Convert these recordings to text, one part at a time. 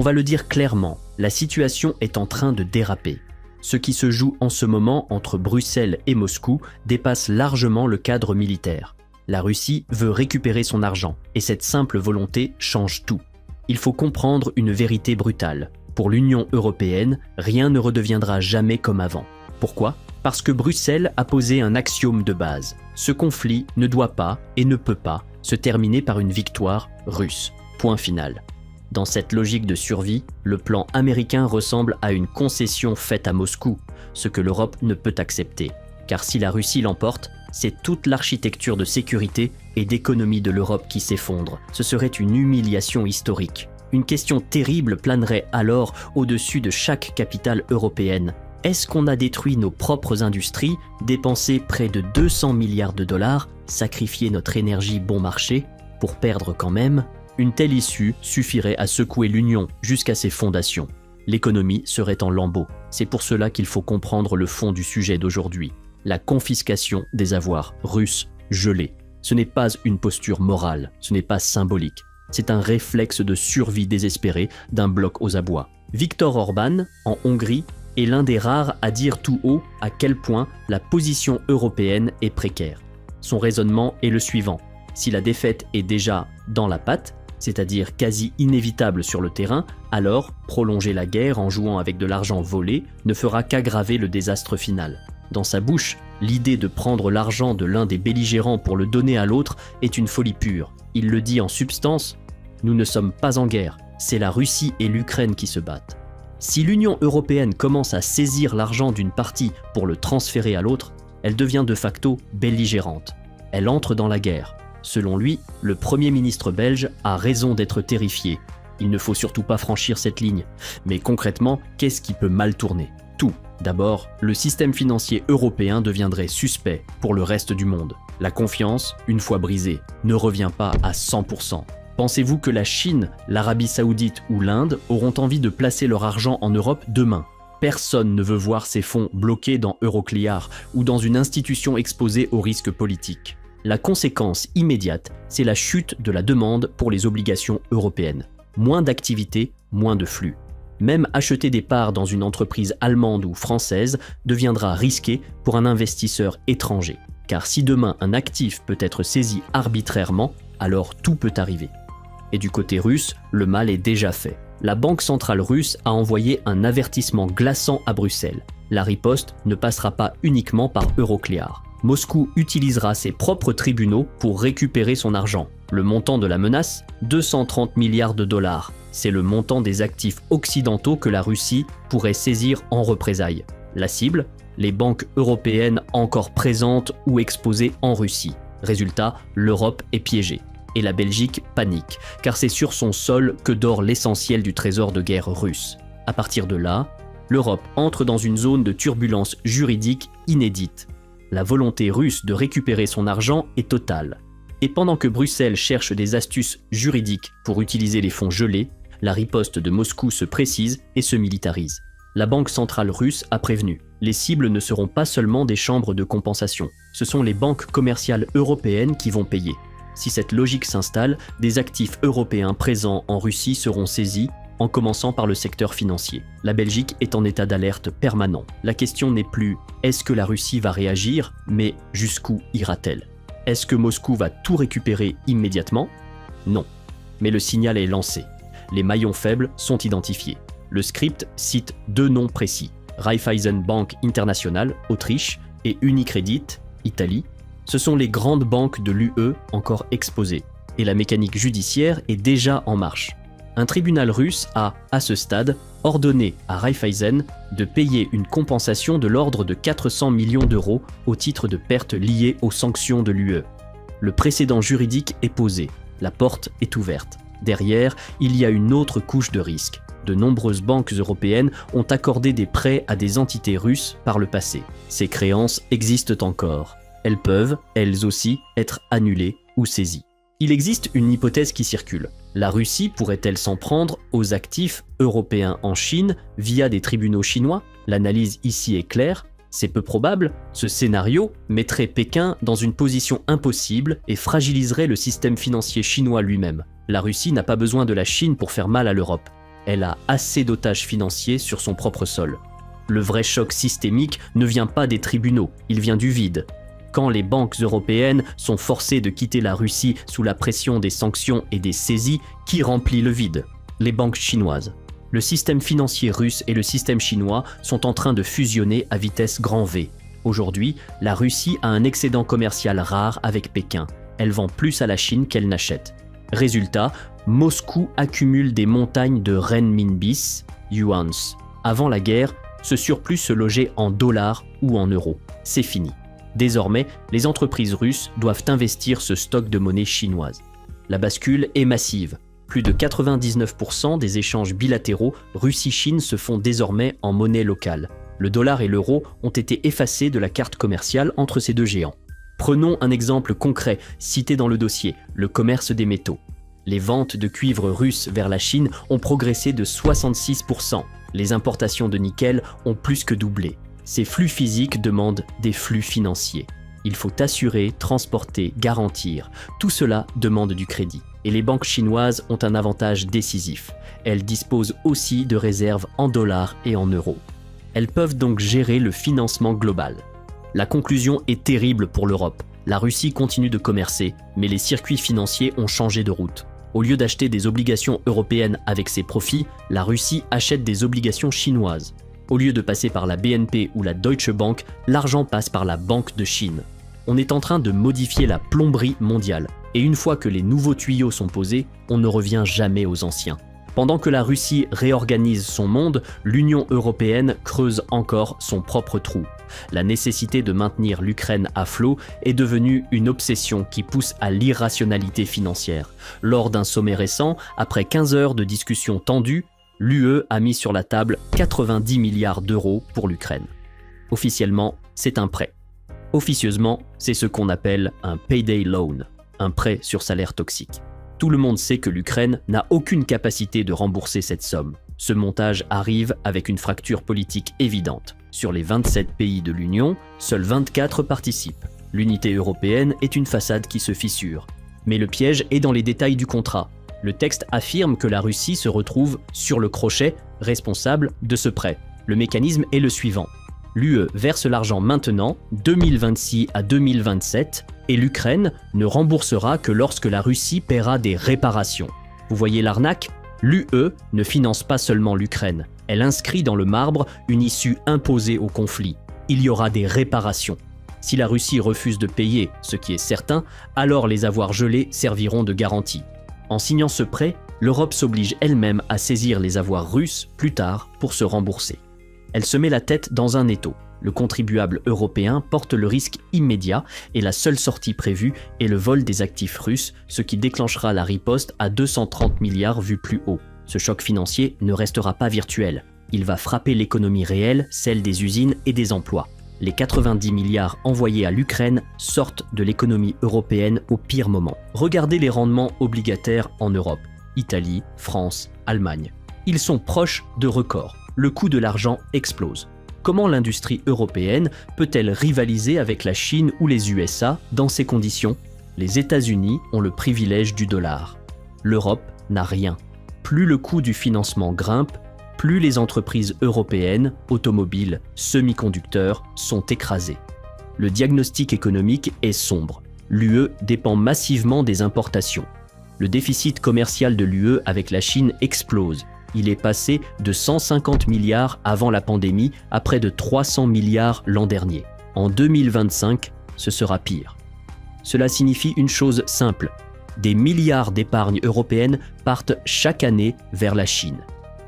va le dire clairement, la situation est en train de déraper. Ce qui se joue en ce moment entre Bruxelles et Moscou dépasse largement le cadre militaire. La Russie veut récupérer son argent, et cette simple volonté change tout. Il faut comprendre une vérité brutale. Pour l'Union européenne, rien ne redeviendra jamais comme avant. Pourquoi ? Parce que Bruxelles a posé un axiome de base. Ce conflit ne doit pas et ne peut pas se terminer par une victoire russe. Point final. Dans cette logique de survie, le plan américain ressemble à une concession faite à Moscou, ce que l'Europe ne peut accepter. Car si la Russie l'emporte, c'est toute l'architecture de sécurité et d'économie de l'Europe qui s'effondre. Ce serait une humiliation historique. Une question terrible planerait alors au-dessus de chaque capitale européenne. Est-ce qu'on a détruit nos propres industries, dépensé près de 200 milliards de dollars, sacrifié notre énergie bon marché, pour perdre quand même ? Une telle issue suffirait à secouer l'Union jusqu'à ses fondations. L'économie serait en lambeaux. C'est pour cela qu'il faut comprendre le fond du sujet d'aujourd'hui. La confiscation des avoirs russes gelés. Ce n'est pas une posture morale, ce n'est pas symbolique. C'est un réflexe de survie désespéré d'un bloc aux abois. Viktor Orban, en Hongrie, est l'un des rares à dire tout haut à quel point la position européenne est précaire. Son raisonnement est le suivant. Si la défaite est déjà dans la patte, c'est-à-dire quasi inévitable sur le terrain, alors prolonger la guerre en jouant avec de l'argent volé ne fera qu'aggraver le désastre final. Dans sa bouche, l'idée de prendre l'argent de l'un des belligérants pour le donner à l'autre est une folie pure. Il le dit en substance, « Nous ne sommes pas en guerre, c'est la Russie et l'Ukraine qui se battent ». Si l'Union européenne commence à saisir l'argent d'une partie pour le transférer à l'autre, elle devient de facto belligérante. Elle entre dans la guerre. Selon lui, le Premier ministre belge a raison d'être terrifié. Il ne faut surtout pas franchir cette ligne. Mais concrètement, qu'est-ce qui peut mal tourner ? Tout. D'abord, le système financier européen deviendrait suspect pour le reste du monde. La confiance, une fois brisée, ne revient pas à 100%. Pensez-vous que la Chine, l'Arabie Saoudite ou l'Inde auront envie de placer leur argent en Europe demain ? Personne ne veut voir ces fonds bloqués dans Euroclear ou dans une institution exposée aux risques politiques. La conséquence immédiate, c'est la chute de la demande pour les obligations européennes. Moins d'activité, moins de flux. Même acheter des parts dans une entreprise allemande ou française deviendra risqué pour un investisseur étranger. Car si demain un actif peut être saisi arbitrairement, alors tout peut arriver. Et du côté russe, le mal est déjà fait. La Banque centrale russe a envoyé un avertissement glaçant à Bruxelles. La riposte ne passera pas uniquement par Euroclear. Moscou utilisera ses propres tribunaux pour récupérer son argent. Le montant de la menace, 230 milliards de dollars. C'est le montant des actifs occidentaux que la Russie pourrait saisir en représailles. La cible, les banques européennes encore présentes ou exposées en Russie. Résultat, l'Europe est piégée. Et la Belgique panique, car c'est sur son sol que dort l'essentiel du trésor de guerre russe. À partir de là, l'Europe entre dans une zone de turbulence juridique inédite. La volonté russe de récupérer son argent est totale. Et pendant que Bruxelles cherche des astuces juridiques pour utiliser les fonds gelés, la riposte de Moscou se précise et se militarise. La Banque centrale russe a prévenu. Les cibles ne seront pas seulement des chambres de compensation. Ce sont les banques commerciales européennes qui vont payer. Si cette logique s'installe, des actifs européens présents en Russie seront saisis, en commençant par le secteur financier. La Belgique est en état d'alerte permanent. La question n'est plus « est-ce que la Russie va réagir ?», mais « jusqu'où ira-t-elle » Est-ce que Moscou va tout récupérer immédiatement ? Non. Mais le signal est lancé. Les maillons faibles sont identifiés. Le script cite deux noms précis. Raiffeisen Bank International, Autriche, et Unicredit, Italie. Ce sont les grandes banques de l'UE encore exposées. Et la mécanique judiciaire est déjà en marche. Un tribunal russe a, à ce stade, ordonné à Raiffeisen de payer une compensation de l'ordre de 400 millions d'euros au titre de pertes liées aux sanctions de l'UE. Le précédent juridique est posé, la porte est ouverte. Derrière, il y a une autre couche de risque. De nombreuses banques européennes ont accordé des prêts à des entités russes par le passé. Ces créances existent encore. Elles peuvent, elles aussi, être annulées ou saisies. Il existe une hypothèse qui circule. La Russie pourrait-elle s'en prendre aux actifs européens en Chine via des tribunaux chinois ? L'analyse ici est claire, c'est peu probable. Ce scénario mettrait Pékin dans une position impossible et fragiliserait le système financier chinois lui-même. La Russie n'a pas besoin de la Chine pour faire mal à l'Europe. Elle a assez d'otages financiers sur son propre sol. Le vrai choc systémique ne vient pas des tribunaux, il vient du vide. Quand les banques européennes sont forcées de quitter la Russie sous la pression des sanctions et des saisies, qui remplit le vide? Les banques chinoises. Le système financier russe et le système chinois sont en train de fusionner à vitesse grand V. Aujourd'hui, la Russie a un excédent commercial rare avec Pékin. Elle vend plus à la Chine qu'elle n'achète. Résultat, Moscou accumule des montagnes de renminbis, yuans. Avant la guerre, ce surplus se logeait en dollars ou en euros. C'est fini. Désormais, les entreprises russes doivent investir ce stock de monnaie chinoise. La bascule est massive. Plus de 99% des échanges bilatéraux Russie-Chine se font désormais en monnaie locale. Le dollar et l'euro ont été effacés de la carte commerciale entre ces deux géants. Prenons un exemple concret cité dans le dossier, le commerce des métaux. Les ventes de cuivre russe vers la Chine ont progressé de 66%. Les importations de nickel ont plus que doublé. Ces flux physiques demandent des flux financiers. Il faut assurer, transporter, garantir. Tout cela demande du crédit. Et les banques chinoises ont un avantage décisif. Elles disposent aussi de réserves en dollars et en euros. Elles peuvent donc gérer le financement global. La conclusion est terrible pour l'Europe. La Russie continue de commercer, mais les circuits financiers ont changé de route. Au lieu d'acheter des obligations européennes avec ses profits, la Russie achète des obligations chinoises. Au lieu de passer par la BNP ou la Deutsche Bank, l'argent passe par la Banque de Chine. On est en train de modifier la plomberie mondiale. Et une fois que les nouveaux tuyaux sont posés, on ne revient jamais aux anciens. Pendant que la Russie réorganise son monde, l'Union européenne creuse encore son propre trou. La nécessité de maintenir l'Ukraine à flot est devenue une obsession qui pousse à l'irrationalité financière. Lors d'un sommet récent, après 15 heures de discussions tendues, l'UE a mis sur la table 90 milliards d'euros pour l'Ukraine. Officiellement, c'est un prêt. Officieusement, c'est ce qu'on appelle un payday loan, un prêt sur salaire toxique. Tout le monde sait que l'Ukraine n'a aucune capacité de rembourser cette somme. Ce montage arrive avec une fracture politique évidente. Sur les 27 pays de l'Union, seuls 24 participent. L'unité européenne est une façade qui se fissure. Mais le piège est dans les détails du contrat. Le texte affirme que la Russie se retrouve sur le crochet responsable de ce prêt. Le mécanisme est le suivant. L'UE verse l'argent maintenant, 2026 à 2027, et l'Ukraine ne remboursera que lorsque la Russie paiera des réparations. Vous voyez l'arnaque? L'UE ne finance pas seulement l'Ukraine, elle inscrit dans le marbre une issue imposée au conflit. Il y aura des réparations. Si la Russie refuse de payer, ce qui est certain, alors les avoirs gelés serviront de garantie. En signant ce prêt, l'Europe s'oblige elle-même à saisir les avoirs russes plus tard pour se rembourser. Elle se met la tête dans un étau. Le contribuable européen porte le risque immédiat et la seule sortie prévue est le vol des actifs russes, ce qui déclenchera la riposte à 230 milliards vu plus haut. Ce choc financier ne restera pas virtuel. Il va frapper l'économie réelle, celle des usines et des emplois. Les 90 milliards envoyés à l'Ukraine sortent de l'économie européenne au pire moment. Regardez les rendements obligataires en Europe. Italie, France, Allemagne. Ils sont proches de records. Le coût de l'argent explose. Comment l'industrie européenne peut-elle rivaliser avec la Chine ou les USA dans ces conditions? Les États-Unis ont le privilège du dollar. L'Europe n'a rien. Plus le coût du financement grimpe, plus les entreprises européennes, automobiles, semi-conducteurs, sont écrasées. Le diagnostic économique est sombre. L'UE dépend massivement des importations. Le déficit commercial de l'UE avec la Chine explose. Il est passé de 150 milliards avant la pandémie à près de 300 milliards l'an dernier. En 2025, ce sera pire. Cela signifie une chose simple. Des milliards d'épargne européenne partent chaque année vers la Chine.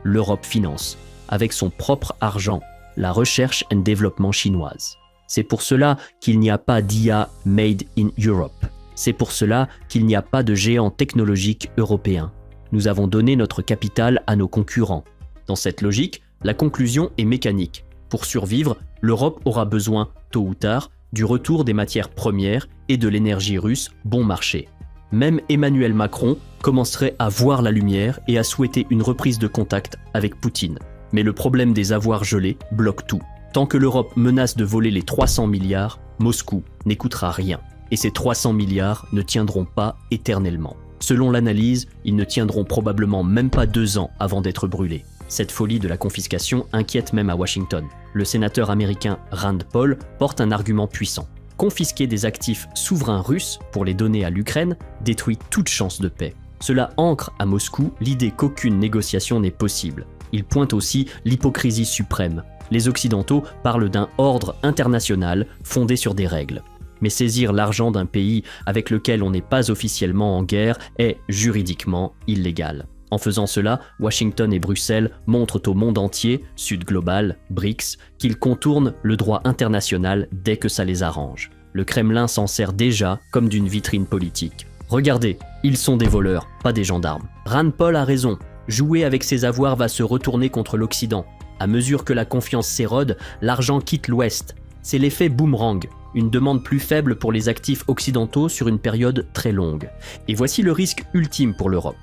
L'Europe finance, avec son propre argent, la recherche et développement chinoise. C'est pour cela qu'il n'y a pas d'IA made in Europe. C'est pour cela qu'il n'y a pas de géant technologique européen. Nous avons donné notre capital à nos concurrents. Dans cette logique, la conclusion est mécanique. Pour survivre, l'Europe aura besoin, tôt ou tard, du retour des matières premières et de l'énergie russe bon marché. Même Emmanuel Macron commencerait à voir la lumière et à souhaiter une reprise de contact avec Poutine. Mais le problème des avoirs gelés bloque tout. Tant que l'Europe menace de voler les 300 milliards, Moscou n'écoutera rien. Et ces 300 milliards ne tiendront pas éternellement. Selon l'analyse, ils ne tiendront probablement même pas 2 ans avant d'être brûlés. Cette folie de la confiscation inquiète même à Washington. Le sénateur américain Rand Paul porte un argument puissant. Confisquer des actifs souverains russes pour les donner à l'Ukraine détruit toute chance de paix. Cela ancre à Moscou l'idée qu'aucune négociation n'est possible. Il pointe aussi l'hypocrisie suprême. Les Occidentaux parlent d'un ordre international fondé sur des règles. Mais saisir l'argent d'un pays avec lequel on n'est pas officiellement en guerre est juridiquement illégal. En faisant cela, Washington et Bruxelles montrent au monde entier, Sud global, BRICS, qu'ils contournent le droit international dès que ça les arrange. Le Kremlin s'en sert déjà comme d'une vitrine politique. Regardez, ils sont des voleurs, pas des gendarmes. Rand Paul a raison. Jouer avec ses avoirs va se retourner contre l'Occident. À mesure que la confiance s'érode, l'argent quitte l'Ouest. C'est l'effet boomerang, une demande plus faible pour les actifs occidentaux sur une période très longue. Et voici le risque ultime pour l'Europe.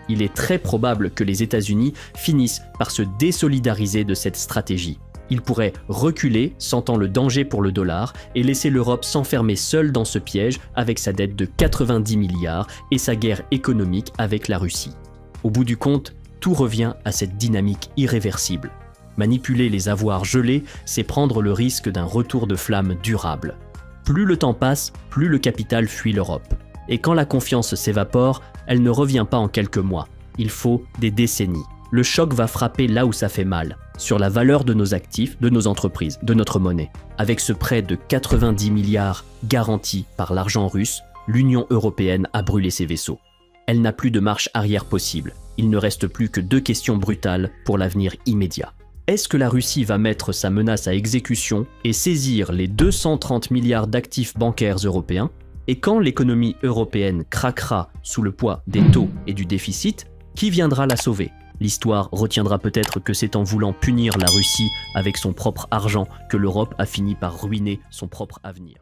Il est très probable que les États-Unis finissent par se désolidariser de cette stratégie. Ils pourraient reculer, sentant le danger pour le dollar, et laisser l'Europe s'enfermer seule dans ce piège avec sa dette de 90 milliards et sa guerre économique avec la Russie. Au bout du compte, tout revient à cette dynamique irréversible. Manipuler les avoirs gelés, c'est prendre le risque d'un retour de flamme durable. Plus le temps passe, plus le capital fuit l'Europe. Et quand la confiance s'évapore, elle ne revient pas en quelques mois. Il faut des décennies. Le choc va frapper là où ça fait mal, sur la valeur de nos actifs, de nos entreprises, de notre monnaie. Avec ce prêt de 90 milliards garanti par l'argent russe, l'Union européenne a brûlé ses vaisseaux. Elle n'a plus de marche arrière possible. Il ne reste plus que 2 questions brutales pour l'avenir immédiat. Est-ce que la Russie va mettre sa menace à exécution et saisir les 230 milliards d'actifs bancaires européens? Et quand l'économie européenne craquera sous le poids des taux et du déficit, qui viendra la sauver? L'histoire retiendra peut-être que c'est en voulant punir la Russie avec son propre argent que l'Europe a fini par ruiner son propre avenir.